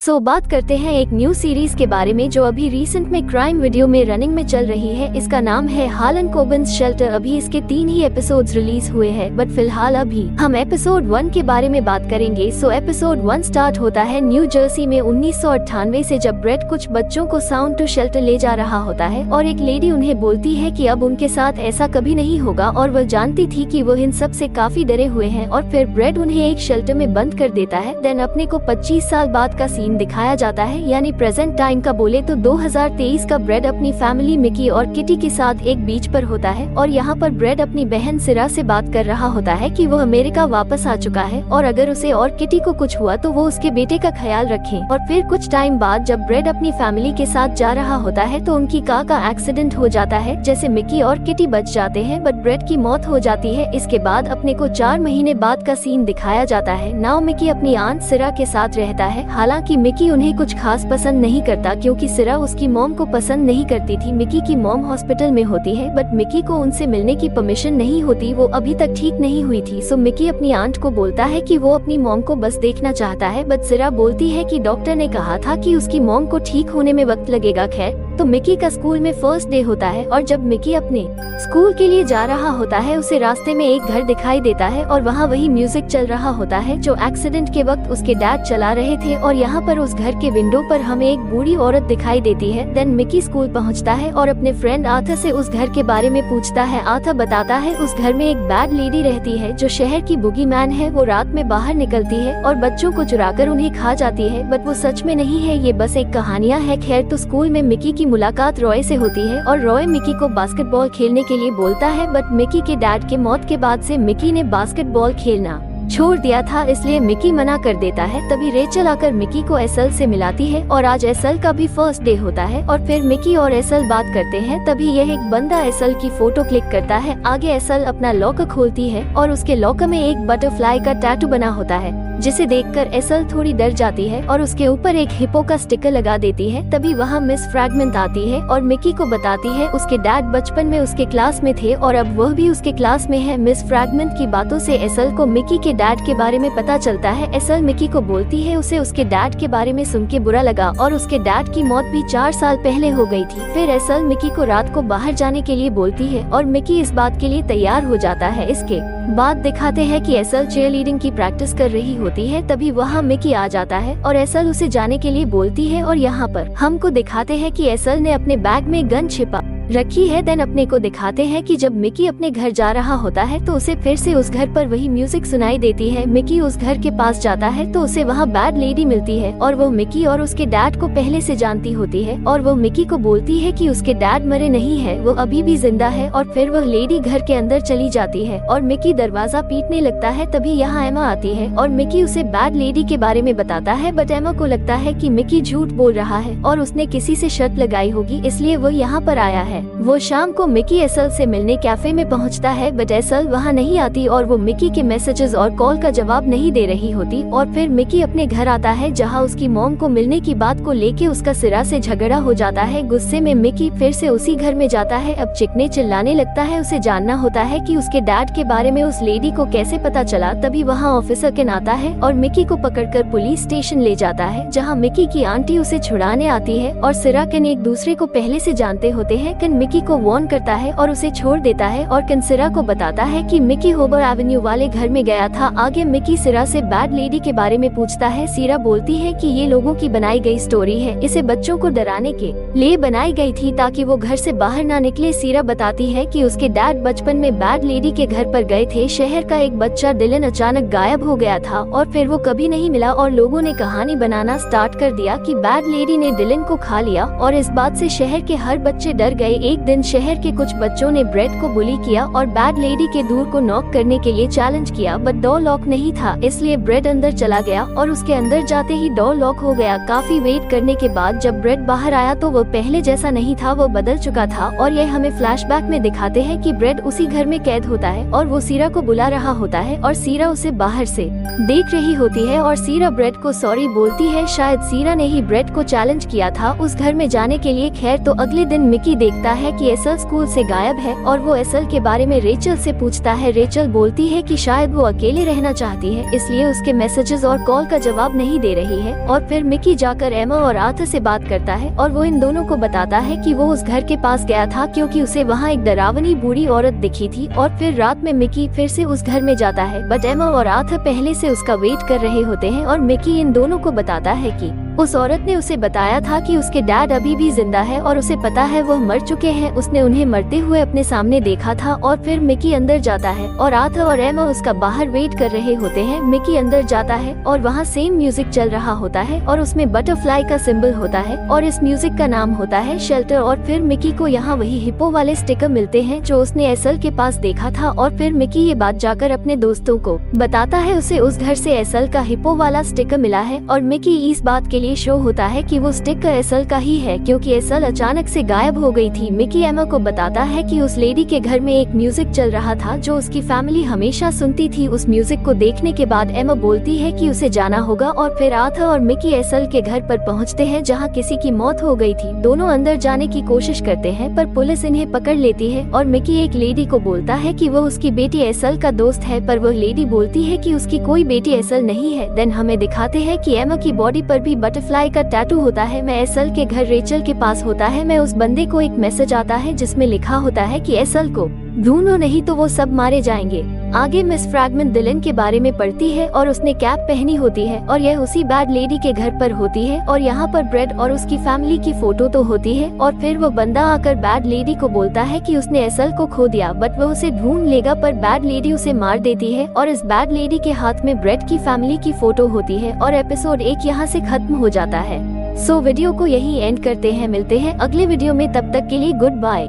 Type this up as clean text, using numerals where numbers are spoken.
बात करते हैं एक न्यू सीरीज के बारे में जो अभी रिसेंट में क्राइम वीडियो में रनिंग में चल रही है। इसका नाम है हालन कोबिन्स शेल्टर। अभी इसके 3 ही एपिसोड्स रिलीज हुए हैं, बट फिलहाल अभी हम एपिसोड 1 के बारे में बात करेंगे। एपिसोड 1 स्टार्ट होता है न्यू जर्सी में 1998 से, जब ब्रेड कुछ बच्चों को साउंड टू शेल्टर ले जा रहा होता है और एक लेडी उन्हें बोलती है कि अब उनके साथ ऐसा कभी नहीं होगा, और वह जानती थी कि वो इन सब से काफी डरे हुए हैं। और फिर ब्रेड उन्हें एक शेल्टर में बंद कर देता है। देन अपने को 25 साल बाद का सीन दिखाया जाता है, यानी प्रेजेंट टाइम का बोले तो 2023 का। ब्रेड अपनी फैमिली मिकी और किटी के साथ एक बीच पर होता है और यहाँ पर ब्रेड अपनी बहन सिरा से बात कर रहा होता है कि वो अमेरिका वापस आ चुका है और अगर उसे और किटी को कुछ हुआ तो वो उसके बेटे का ख्याल रखें। और फिर कुछ टाइम बाद जब ब्रेड अपनी फैमिली के साथ जा रहा होता है तो उनकी कार का एक्सीडेंट हो जाता है, जैसे मिकी और किटी बच जाते हैं बट ब्रेड की मौत हो जाती है। इसके बाद अपने को 4 महीने बाद का सीन दिखाया जाता है। नाउ मिकी अपनी आंट सिरा के साथ रहता है। हालांकि मिकी उन्हें कुछ खास पसंद नहीं करता क्योंकि सिरा उसकी मॉम को पसंद नहीं करती थी। मिकी की मॉम हॉस्पिटल में होती है बट मिकी को उनसे मिलने की परमिशन नहीं होती, वो अभी तक ठीक नहीं हुई थी। मिकी अपनी आंट को बोलता है कि वो अपनी मॉम को बस देखना चाहता है, बट सिरा बोलती है कि डॉक्टर ने कहा था कि उसकी मॉम को ठीक होने में वक्त लगेगा। खैर, तो मिकी का स्कूल में फर्स्ट डे होता है और जब मिकी अपने स्कूल के लिए जा रहा होता है उसे रास्ते में एक घर दिखाई देता है और वहाँ वही म्यूजिक चल रहा होता है जो एक्सीडेंट के वक्त उसके डैड चला रहे थे। और यहाँ पर उस घर के विंडो पर हमें एक बूढ़ी औरत दिखाई देती है। देन मिकी स्कूल पहुँचता है और अपने फ्रेंड आथा से उस घर के बारे में पूछता है। आथा बताता है उस घर में एक बैड लेडी रहती है जो शहर की बुगी मैन है। वो रात में बाहर निकलती है और बच्चों को चुराकर उन्हें खा जाती है, बट वो सच में नहीं है, ये बस एक कहानियाँ है। खैर, तो स्कूल में मिकी की मुलाकात रॉय से होती है और रॉय मिकी को बास्केटबॉल खेलने के लिए बोलता है, बट मिकी के डैड के मौत के बाद से मिकी ने बास्केटबॉल खेलना छोड़ दिया था, इसलिए मिकी मना कर देता है। तभी रेचल आकर मिकी को एसल से मिलाती है और आज एसल का भी फर्स्ट डे होता है और फिर मिकी और एसल बात करते हैं। तभी यह एक बंदा एसल की फोटो क्लिक करता है। आगे एसल अपना लॉकर खोलती है और उसके लॉकर में एक बटरफ्लाई का टैटू बना होता है, जिसे देखकर एसल थोड़ी डर जाती है और उसके ऊपर एक हिप्पो का स्टिकर लगा देती है। तभी वहाँ मिस फ्रैगमेंट आती है और मिकी को बताती है उसके डैड बचपन में उसके क्लास में थे और अब वह भी उसके क्लास में है। मिस फ्रैगमेंट की बातों से एसल को मिकी के डैड के बारे में पता चलता है। एसल मिकी को बोलती है उसे उसके डैड के बारे में सुन के बुरा लगा और उसके डैड की मौत भी 4 साल पहले हो गई थी। फिर एसल मिकी को रात को बाहर जाने के लिए बोलती है और मिकी इस बात के लिए तैयार हो जाता है। इसके बाद दिखाते हैं कि एसल चीयरलीडिंग की प्रैक्टिस कर रही होती है। तभी वहाँ मिकी आ जाता है और एसल उसे जाने के लिए बोलती है और यहाँ पर हमको दिखाते हैं कि एसल ने अपने बैग में गन छिपा रखी है। देन अपने को दिखाते हैं कि जब मिकी अपने घर जा रहा होता है तो उसे फिर से उस घर पर वही म्यूजिक सुनाई देती है। मिकी उस घर के पास जाता है तो उसे वहाँ बैड लेडी मिलती है और वो मिकी और उसके डैड को पहले से जानती होती है और वो मिकी को बोलती है कि उसके डैड मरे नहीं है, वो अभी भी जिंदा है। और फिर वह लेडी घर के अंदर चली जाती है और मिकी दरवाजा पीटने लगता है। तभी यहाँ एमा आती है और मिकी उसे बैड लेडी के बारे में बताता है, बट एमा को लगता है कि मिकी झूठ बोल रहा है और उसने किसी से शर्त लगाई होगी, इसलिए वो यहाँ पर आया है। वो शाम को मिकी एसल से मिलने कैफे में पहुंचता है, बट एसल वहां नहीं आती और वो मिकी के मैसेजेस और कॉल का जवाब नहीं दे रही होती। और फिर मिकी अपने घर आता है जहां उसकी मॉम को मिलने की बात को लेके उसका सिरा से झगड़ा हो जाता है। गुस्से में मिकी फिर से उसी घर में जाता है। अब चिकने चिल्लाने लगता है। उसे जानना होता है कि उसके डैड के बारे में उस लेडी को कैसे पता चला। तभी वहाँ ऑफिसर केन आता है और मिकी को पकड़कर पुलिस स्टेशन ले जाता है, जहाँ मिकी की आंटी उसे छुड़ाने आती है और सिरा केन एक दूसरे को पहले से जानते होते हैं। केन मिकी को वार्न करता है और उसे छोड़ देता है और केन सिरा को बताता है कि मिकी होबर एवेन्यू वाले घर में गया था। आगे मिकी सिरा से बैड लेडी के बारे में पूछता है। सिरा बोलती है कि ये लोगों की बनाई गई स्टोरी है, इसे बच्चों को डराने के लिए बनाई गई थी ताकि वो घर से बाहर ना निकले। सिरा बताती है कि उसके डैड बचपन में बैड लेडी के घर पर गए थे। शहर का एक बच्चा डिलन अचानक गायब हो गया था और फिर वो कभी नहीं मिला और लोगों ने कहानी बनाना स्टार्ट कर दिया कि बैड लेडी ने डिलन को खा लिया और इस बात से शहर के हर बच्चे डर गए। एक दिन शहर के कुछ बच्चों ने ब्रेड को बुली किया और बैड लेडी के दूर को नॉक करने के लिए चैलेंज किया, बट डोर लॉक नहीं था, इसलिए ब्रेड अंदर चला गया और उसके अंदर जाते ही डोर लॉक हो गया। काफी वेट करने के बाद जब ब्रेड बाहर आया तो वो पहले जैसा नहीं था, वो बदल चुका था। और यह हमें फ्लैशबैक में दिखाते हैं कि ब्रेड उसी घर में कैद होता है और वो सीरा को बुला रहा होता है और सीरा उसे बाहर से देख रही होती है और सीरा ब्रेड को सॉरी बोलती है। शायद सीरा ने ही ब्रेड को चैलेंज किया था उस घर में जाने के लिए। खैर, तो अगले दिन मिकी देखता देखता है कि एसल स्कूल से गायब है और वो एसल के बारे में रेचल से पूछता है। रेचल बोलती है कि शायद वो अकेले रहना चाहती है, इसलिए उसके मैसेजेस और कॉल का जवाब नहीं दे रही है। और फिर मिकी जाकर एमा और आर्थर से बात करता है और वो इन दोनों को बताता है कि वो उस घर के पास गया था क्योंकि उसे वहाँ एक डरावनी बूढ़ी औरत दिखी थी। और फिर रात में मिकी फिर से उस घर में जाता है, बट एमा और आर्थर पहले से उसका वेट कर रहे होते हैं। और मिकी इन दोनों को बताता है कि उस औरत ने उसे बताया था कि उसके डैड अभी भी जिंदा है और उसे पता है वो मर चुके हैं। उसने उन्हें मरते हुए अपने सामने देखा था। और फिर मिकी अंदर जाता है और आर्थर और एमा उसका बाहर वेट कर रहे होते हैं। मिकी अंदर जाता है और वहाँ सेम म्यूजिक चल रहा होता है और उसमें बटरफ्लाई का सिंबल होता है और इस म्यूजिक का नाम होता है शेल्टर। और फिर मिकी को यहाँ वही हिप्पो वाले स्टिकर मिलते हैं जो उसने एसल के पास देखा था। और फिर मिकी ये बात जाकर अपने दोस्तों को बताता है। उसे उस घर से एसल का हिप्पो वाला स्टिकर मिला है और मिकी इस बात के लिए शो होता है कि वो स्टिकर एसल का ही है क्योंकि एसल अचानक से गायब हो गई थी। मिकी एमा को बताता है कि उस लेडी के घर में एक म्यूजिक चल रहा था जो उसकी फैमिली हमेशा सुनती थी। उस म्यूजिक को देखने के बाद एमा बोलती है कि उसे जाना होगा। और फिर आर्थर और मिकी एसल के घर पर पहुंचते हैं जहां किसी की मौत हो गई थी। दोनों अंदर जाने की कोशिश करते हैं पर पुलिस इन्हें पकड़ लेती है। और मिकी एक लेडी को बोलता है कि वो उसकी बेटी एसल का दोस्त है, पर वह लेडी बोलती है कि उसकी कोई बेटी एसल नहीं है। देन हमें दिखाते हैं कि एमा की बॉडी पर भी बटरफ्लाई का टैटू होता है। मैं एसल के घर रेचल के पास होता है। मैं उस बंदे को एक मैसेज आता है जिसमें लिखा होता है कि एसल को ढूंढो नहीं तो वो सब मारे जाएंगे। आगे मिस फ्रैगमेंट दिलन के बारे में पढ़ती है और उसने कैप पहनी होती है और यह उसी बैड लेडी के घर पर होती है। और यहाँ पर ब्रेड और उसकी फैमिली की फोटो तो होती है। और फिर वो बंदा आकर बैड लेडी को बोलता है कि उसने एसल को खो दिया, बट वो उसे ढूंढ लेगा। पर बैड लेडी उसे मार देती है और इस बैड लेडी के हाथ में ब्रेड की फैमिली की फोटो होती है। और एपिसोड 1 यहाँ से खत्म हो जाता है। सो वीडियो को यही एंड करते हैं। मिलते हैं अगले वीडियो में, तब तक के लिए गुड बाय।